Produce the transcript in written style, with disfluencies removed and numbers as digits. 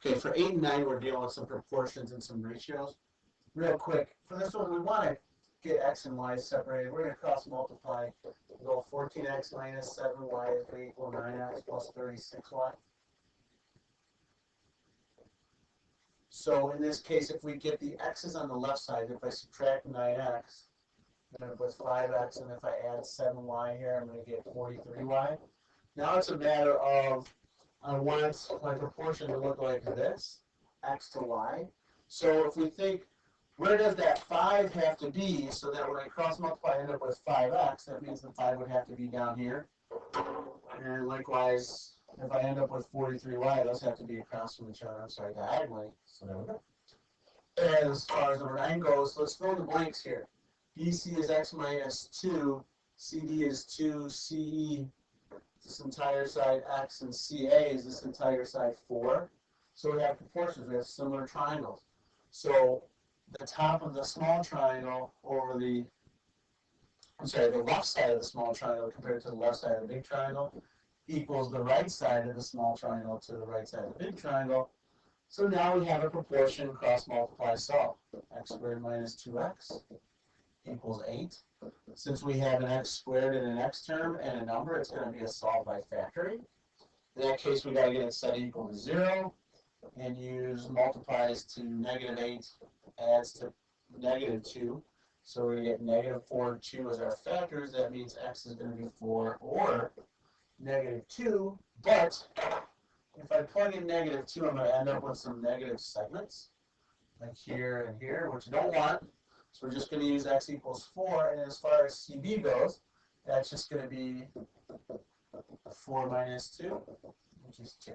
Okay, for 8 and 9, we're dealing with some proportions and some ratios. Real quick, for this one, we want to get x and y separated. We're going to cross multiply. We'll go 14x minus 7y is going to equal 9x plus 36y. So in this case, if we get the x's on the left side, if I subtract 9x, I'm going to put 5x, and if I add 7y here, I'm going to get 43y. Now it's a matter of, I want my proportion to look like this, x to y. So if we think, where does that 5 have to be so that when I cross multiply, I end up with 5x, that means the 5 would have to be down here. And likewise, if I end up with 43y, those have to be across from each other, I'm sorry, diagonally. So there we go. And as far as number 9 goes, let's fill in the blanks here. BC is x minus 2, CD is 2, CE this entire side x, and CA is this entire side 4. So we have proportions, we have similar triangles. So the top of the small triangle over the, the left side of the small triangle compared to the left side of the big triangle equals the right side of the small triangle to the right side of the big triangle. So now we have a proportion cross multiply solve. X squared minus 2x equals 8. Since we have an x squared and an x term and a number, it's going to be a solve by factoring. In that case, we got to get it set equal to 0 and use multiplies to negative 8 adds to negative 2. So we get negative 4, 2 as our factors. That means x is going to be 4 or negative 2. But if I plug in negative 2, I'm going to end up with some negative segments, like here and here, which I don't want. So we're just going to use x equals 4. And as far as CB goes, that's just going to be 4 minus 2, which is 2.